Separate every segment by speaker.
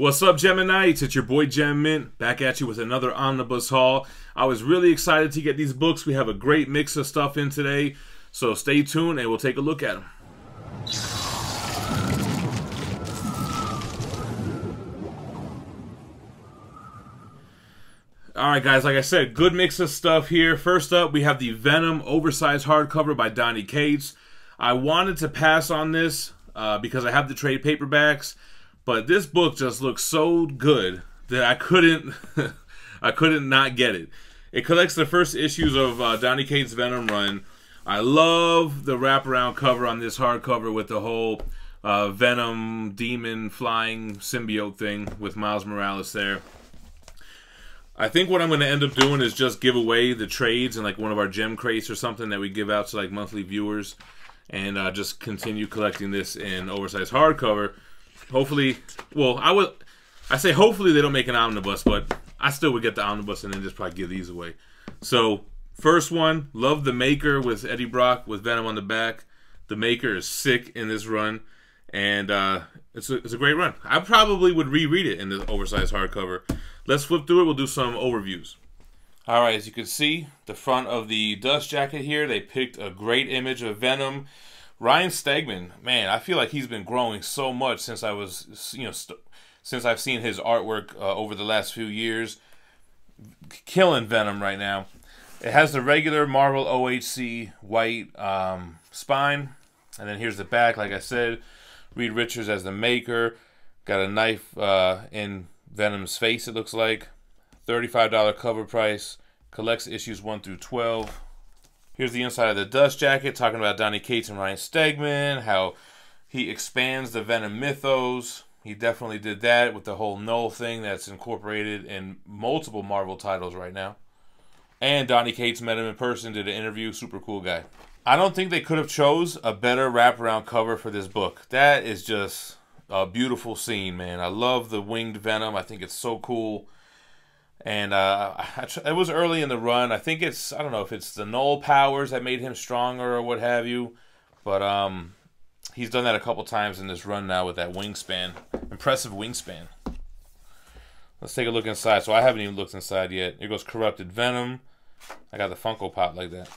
Speaker 1: What's up, Geminites? It's your boy Gem Mint, back at you with another Omnibus haul. I was really excited to get these books. We have a great mix of stuff in today, so stay tuned and we'll take a look at them. Alright guys, like I said, good mix of stuff here. First up, we have the Venom oversized hardcover by Donny Cates. I wanted to pass on this because I have the trade paperbacks, but this book just looks so good that I couldn't I couldn't not get it. It collects the first issues of Donny Cates' Venom run. I love the wraparound cover on this hardcover with the whole Venom demon flying symbiote thing with Miles Morales there. I think what I'm going to end up doing is just give away the trades in like one of our gem crates or something that we give out to like monthly viewers, and just continue collecting this in oversized hardcover. Hopefully, well, I say hopefully they don't make an omnibus, but I still would get the omnibus and then just probably give these away. So first one, love the Maker with Eddie Brock with Venom on the back. The Maker is sick in this run, and it's a great run. I probably would reread it in the oversized hardcover. Let's flip through it. We'll do some overviews. All right, as you can see, the front of the dust jacket here, they picked a great image of Venom. Ryan Stegman, man, I feel like he's been growing so much since I was, since I've seen his artwork over the last few years. Killing Venom right now. It has the regular Marvel OHC white spine, and then here's the back. Like I said, Reed Richards as the Maker. Got a knife in Venom's face, it looks like. $35 cover price. Collects issues 1 through 12. Here's the inside of the dust jacket, talking about Donny Cates and Ryan Stegman, how he expands the Venom mythos. He definitely did that with the whole Null thing that's incorporated in multiple Marvel titles right now. And Donny Cates met him in person, did an interview, super cool guy. I don't think they could have chose a better wraparound cover for this book. That is just a beautiful scene, man. I love the winged Venom. I think it's so cool. And it was early in the run. I think it's, I don't know if it's the Null powers that made him stronger or what have you. But he's done that a couple times in this run now with that wingspan. Impressive wingspan. Let's take a look inside. So I haven't even looked inside yet. Here goes Corrupted Venom. I got the Funko Pop like that.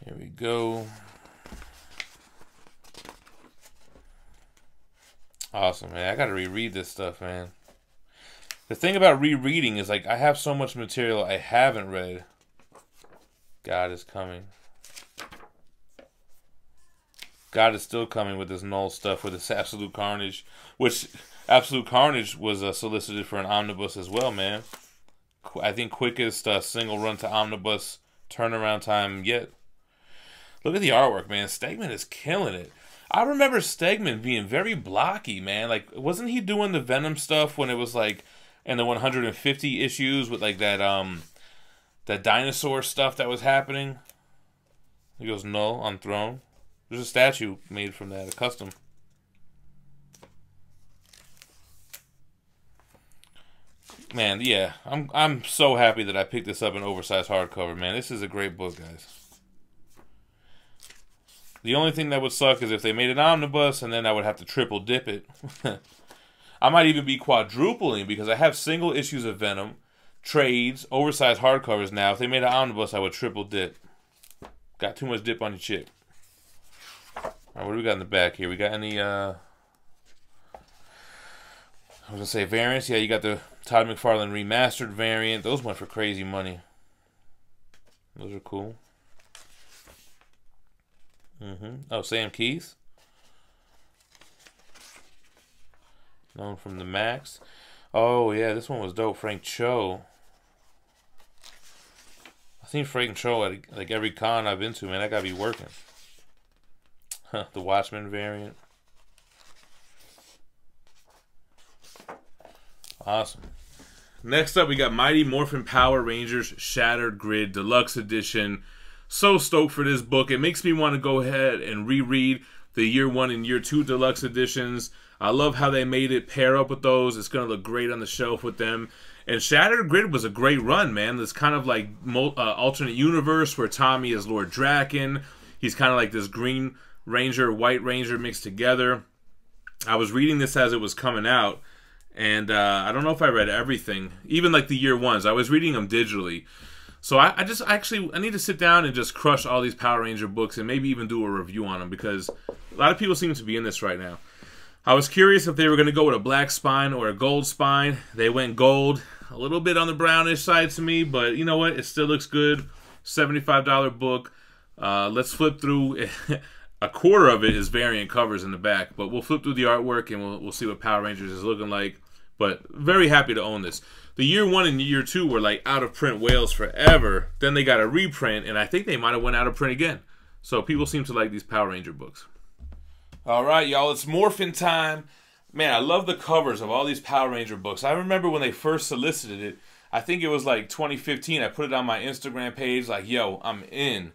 Speaker 1: Here we go. Awesome, man. I gotta reread this stuff, man. The thing about rereading is, like, I have so much material I haven't read. God is coming. God is still coming with this Null stuff, with this Absolute Carnage. Which, Absolute Carnage was solicited for an omnibus as well, man. I think quickest single run to omnibus turnaround time yet. Look at the artwork, man. Stegman is killing it. I remember Stegman being very blocky, man. Like, wasn't he doing the Venom stuff when it was like in the 150 issues with like that that dinosaur stuff that was happening? He goes Null on throne. There's a statue made from that, a custom. Man, yeah, I'm so happy that I picked this up in oversized hardcover, man. This is a great book, guys. The only thing that would suck is if they made an omnibus and then I would have to triple dip it. I might even be quadrupling because I have single issues of Venom, trades, oversized hardcovers now. If they made an omnibus, I would triple dip. Got too much dip on your chip. All right, what do we got in the back here? We got any, I was going to say variants. Yeah, you got the Todd McFarlane remastered variant. Those went for crazy money. Those are cool. Oh, Sam Keith. Known from the Max. Oh, yeah, this one was dope. Frank Cho. I've seen Frank Cho at like every con I've been to, man. I gotta be working. Huh, the Watchmen variant. Awesome. Next up, we got Mighty Morphin Power Rangers Shattered Grid Deluxe Edition. So stoked for this book. It makes me want to go ahead and reread the Year 1 and Year 2 Deluxe Editions. I love how they made it pair up with those. It's going to look great on the shelf with them. And Shattered Grid was a great run, man. It's kind of like alternate universe where Tommy is Lord Draken. He's kind of like this Green Ranger, White Ranger mixed together. I was reading this as it was coming out, and I don't know if I read everything, even like the year ones. I was reading them digitally. So I need to sit down and just crush all these Power Ranger books and maybe even do a review on them, because a lot of people seem to be in this right now. I was curious if they were going to go with a black spine or a gold spine. They went gold, a little bit on the brownish side to me, but you know what? It still looks good. $75 book. Let's flip through. A quarter of it is variant covers in the back, but we'll flip through the artwork and we'll see what Power Rangers is looking like. But very happy to own this. The year 1 and year 2 were like out of print whales forever. Then they got a reprint, and I think they might have went out of print again. So people seem to like these Power Ranger books. All right, y'all, it's morphin' time. Man, I love the covers of all these Power Ranger books. I remember when they first solicited it. I think it was like 2015. I put it on my Instagram page like, yo, I'm in.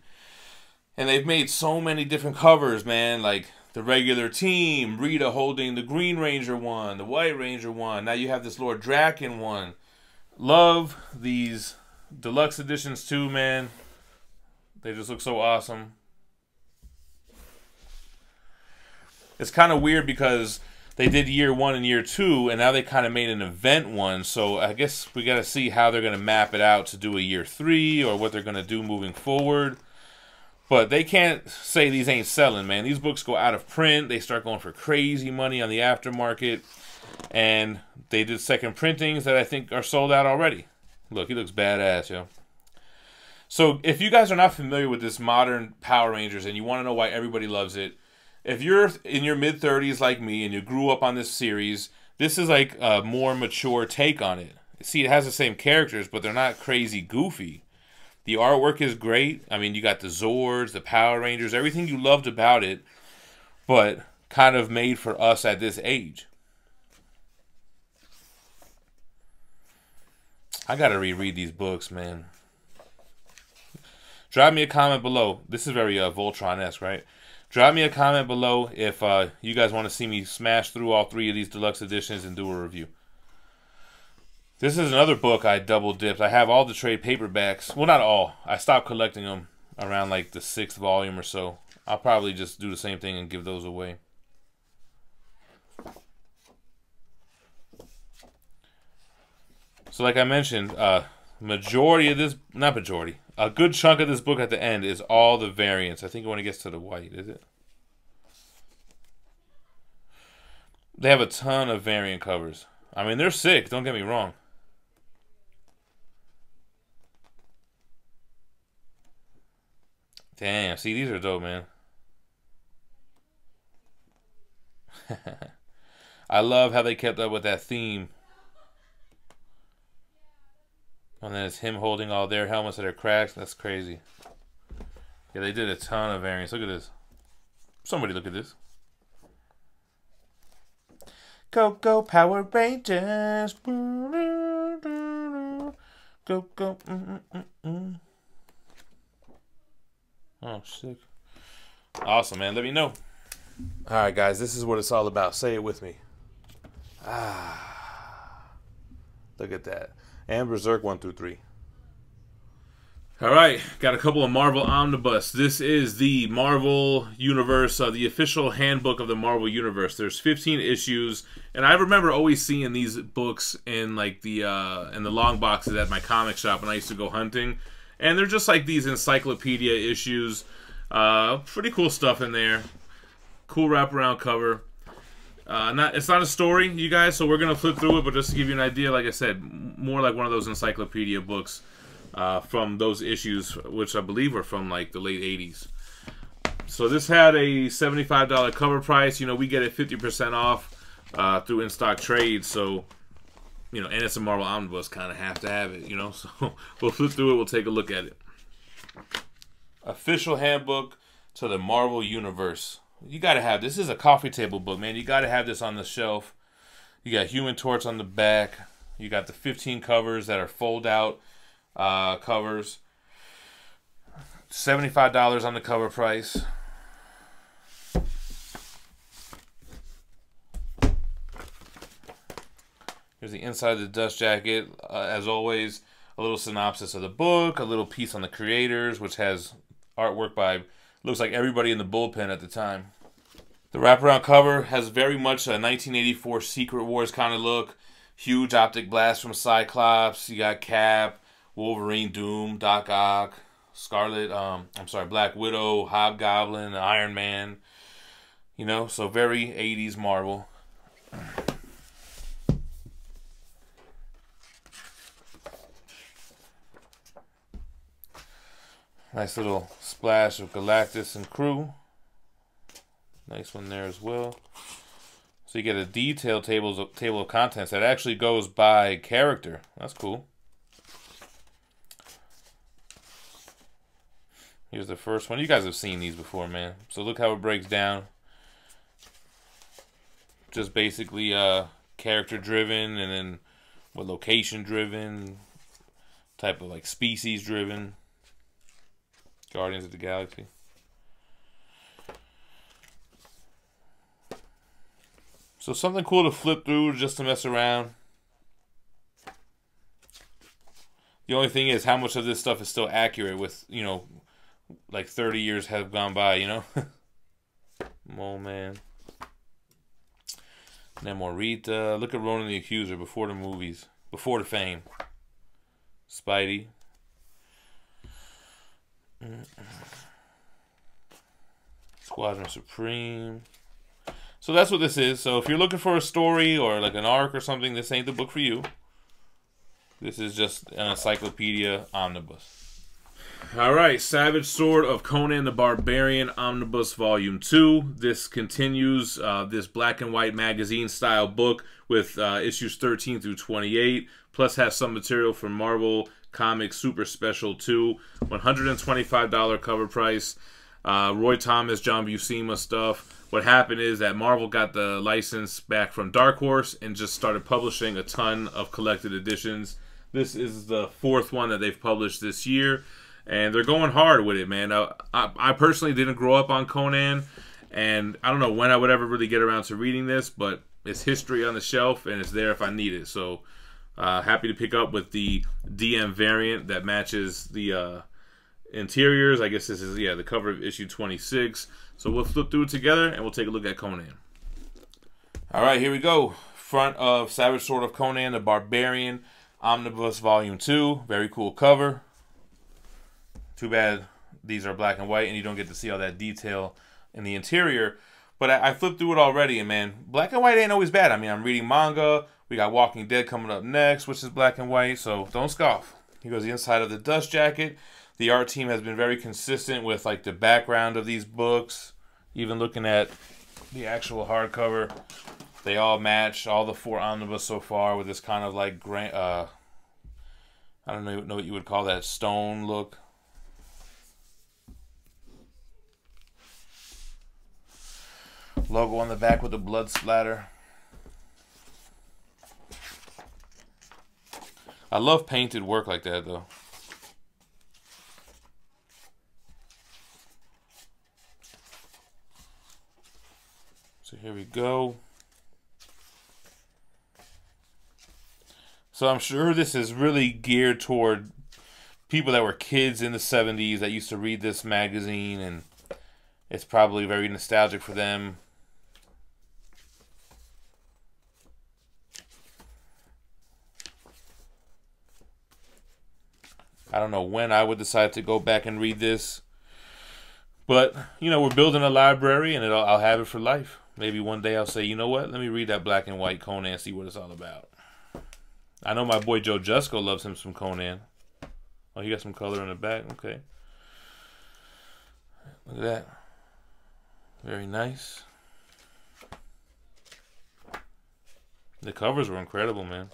Speaker 1: And they've made so many different covers, man. Like the regular team, Rita holding the Green Ranger one, the White Ranger one. Now you have this Lord Draken one. Love these deluxe editions too, man. They just look so awesome. It's kind of weird because they did year 1 and year 2, and now they kind of made an event one. So I guess we got to see how they're going to map it out to do a year 3 or what they're going to do moving forward. But they can't say these ain't selling, man. These books go out of print. They start going for crazy money on the aftermarket. And they did second printings that I think are sold out already. Look, he looks badass, yo. So if you guys are not familiar with this modern Power Rangers and you want to know why everybody loves it, if you're in your mid-30s like me and you grew up on this series, this is like a more mature take on it. See, it has the same characters, but they're not crazy goofy. The artwork is great. I mean, you got the Zords, the Power Rangers, everything you loved about it, but kind of made for us at this age. I gotta reread these books, man. Drop me a comment below. This is very Voltron-esque, right? Drop me a comment below if you guys want to see me smash through all 3 of these deluxe editions and do a review. This is another book I double dipped. I have all the trade paperbacks. Well, not all. I stopped collecting them around like the 6th volume or so. I'll probably just do the same thing and give those away. So like I mentioned, majority of this, not majority, a good chunk of this book at the end is all the variants. I think when it gets to the white, is it? They have a ton of variant covers. I mean, they're sick, don't get me wrong. Damn, see, these are dope, man. I love how they kept up with that theme. And then it's him holding all their helmets that are cracked. That's crazy. Yeah, they did a ton of variants. Look at this. Somebody look at this. Go, go, Power Rangers. Go, go. Oh, sick. Awesome, man. Let me know. All right, guys. This is what it's all about. Say it with me. Look at that. And Berserk 1 through 3. All right, got a couple of Marvel Omnibus. This is the Marvel Universe, the official handbook of the Marvel Universe. There's 15 issues, and I remember always seeing these books in like the long boxes at my comic shop when I used to go hunting. And they're just like these encyclopedia issues. Pretty cool stuff in there. Cool wraparound cover. It's not a story, you guys, so we're going to flip through it, but just to give you an idea, like I said, more like one of those encyclopedia books from those issues, which I believe were from like the late 80s. So this had a $75 cover price. You know, we get it 50% off through in-stock trades, so, you know, and it's a Marvel Omnibus, kind of have to have it, you know, so we'll flip through it, we'll take a look at it. Official handbook to the Marvel Universe. You gotta have this. This is a coffee table book, man. You gotta have this on the shelf. You got Human Torch on the back. You got the 15 covers that are fold-out covers. $75 on the cover price. Here's the inside of the dust jacket. As always, a little synopsis of the book, a little piece on the creators, which has artwork by, looks like everybody in the bullpen at the time. The wraparound cover has very much a 1984 Secret Wars kind of look. Huge optic blast from Cyclops. You got Cap, Wolverine, Doom, Doc Ock, Black Widow, Hobgoblin, Iron Man. You know, so very 80s Marvel. Nice little splash of Galactus and crew. Nice one there as well. So you get a detailed table of contents that actually goes by character. That's cool. Here's the first one. You guys have seen these before, man. So look how it breaks down. Just basically character driven, and then what location driven, type of like species driven. Guardians of the Galaxy. So something cool to flip through just to mess around. The only thing is how much of this stuff is still accurate with, you know, like 30 years have gone by, you know? Mole Man. Namorita. Look at Ronan the Accuser before the movies. Before the fame. Spidey. Squadron Supreme. So that's what this is. So if you're looking for a story or like an arc or something, this ain't the book for you. This is just an encyclopedia omnibus. Alright, Savage Sword of Conan the Barbarian Omnibus Volume 2. This continues this black and white magazine style book with issues 13 through 28. Plus has some material from Marvel Comics Super Special 2. $125 cover price. Roy Thomas, John Buscema stuff. What happened is that Marvel got the license back from Dark Horse and just started publishing a ton of collected editions. This is the 4th one that they've published this year, and they're going hard with it, man. I personally didn't grow up on Conan, and I don't know when I would ever really get around to reading this, but it's history on the shelf, and it's there if I need it. So happy to pick up with the DM variant that matches the interiors. I guess this is, yeah, the cover of issue 26. So we'll flip through it together and we'll take a look at Conan. Alright, here we go. Front of Savage Sword of Conan the Barbarian Omnibus Volume 2. Very cool cover. Too bad these are black and white and you don't get to see all that detail in the interior. But I flipped through it already, and man, black and white ain't always bad. I mean, I'm reading manga. We got Walking Dead coming up next, which is black and white, so don't scoff. Here goes the inside of the dust jacket. The art team has been very consistent with like the background of these books. Even looking at the actual hardcover, they all match, all the 4 omnibus so far, with this kind of like I don't know what you would call that, stone look. Logo on the back with the blood splatter. I love painted work like that though. So here we go. So I'm sure this is really geared toward people that were kids in the 70s that used to read this magazine, and it's probably very nostalgic for them. I don't know when I would decide to go back and read this. But, you know, we're building a library, and I'll have it for life. Maybe one day I'll say, you know what? Let me read that black and white Conan and see what it's all about. I know my boy Joe Jusko loves him some Conan. Oh, he got some color in the back. Okay. Look at that. Very nice. The covers were incredible, man.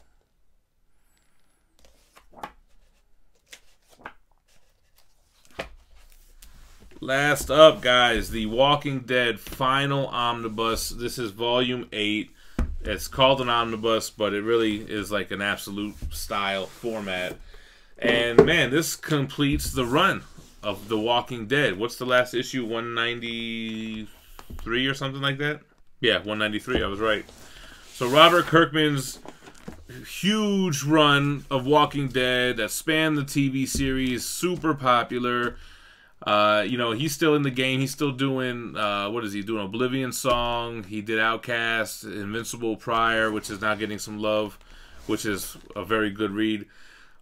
Speaker 1: Last up, guys, the Walking Dead final omnibus. This is volume 8. It's called an omnibus, but it really is like an absolute style format. And man, this completes the run of The Walking Dead. What's the last issue? 193 or something like that? Yeah, 193. I was right. So Robert Kirkman's huge run of Walking Dead that spanned the TV series, super popular. You know, he's still in the game. He's still doing, what is he doing? Oblivion Song. He did Outcast, Invincible prior, which is now getting some love, which is a very good read.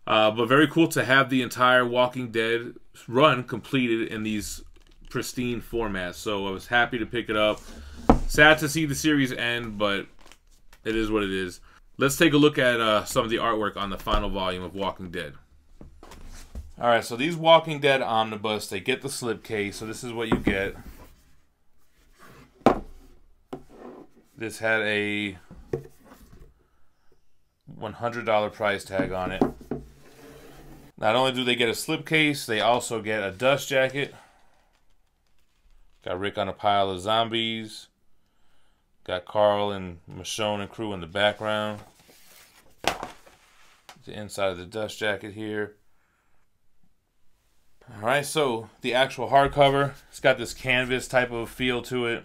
Speaker 1: But very cool to have the entire Walking Dead run completed in these pristine formats. So I was happy to pick it up. Sad to see the series end, but it is what it is. Let's take a look at some of the artwork on the final volume of Walking Dead. Alright, so these Walking Dead Omnibus, they get the slipcase, so this is what you get. This had a $100 price tag on it. Not only do they get a slipcase, they also get a dust jacket. Got Rick on a pile of zombies. Got Carl and Michonne and crew in the background. The inside of the dust jacket here. Alright, so the actual hardcover, it's got this canvas type of feel to it.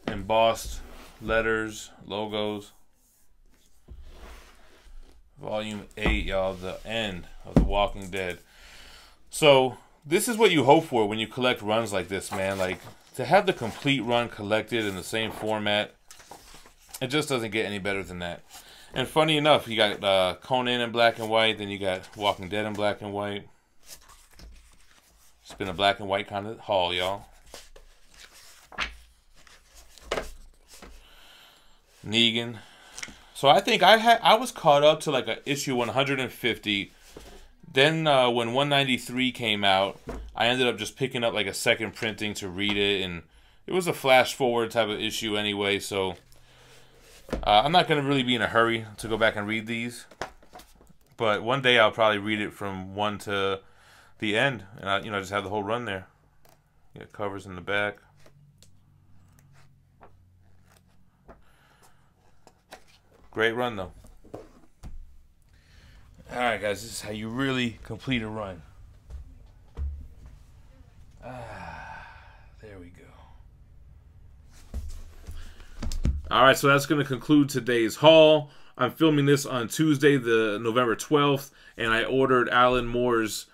Speaker 1: Embossed letters, logos. Volume 8, y'all, the end of The Walking Dead. So, this is what you hope for when you collect runs like this, man. Like, to have the complete run collected in the same format, it just doesn't get any better than that. And funny enough, you got Conan in black and white, then you got Walking Dead in black and white. It's been a black and white kind of haul, y'all. Negan. So I think I was caught up to like a issue 150. Then when 193 came out, I ended up just picking up like a second printing to read it, and it was a flash forward type of issue anyway. So I'm not gonna really be in a hurry to go back and read these, but one day I'll probably read it from 1 to the end, and I, just have the whole run there. You got covers in the back. Great run, though. Alright, guys, this is how you really complete a run. There we go. Alright, so that's going to conclude today's haul. I'm filming this on Tuesday, the November 12th, and I ordered Alan Moore's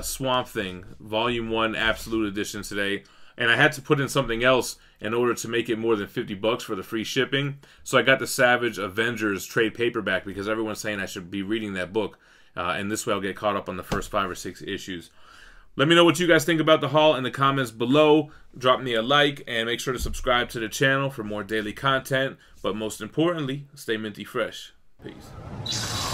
Speaker 1: Swamp Thing, Volume 1 Absolute Edition today. And I had to put in something else in order to make it more than $50 for the free shipping. So I got the Savage Avengers trade paperback because everyone's saying I should be reading that book. And this way I'll get caught up on the first 5 or 6 issues. Let me know what you guys think about the haul in the comments below. Drop me a like and make sure to subscribe to the channel for more daily content. But most importantly, stay minty fresh. Peace.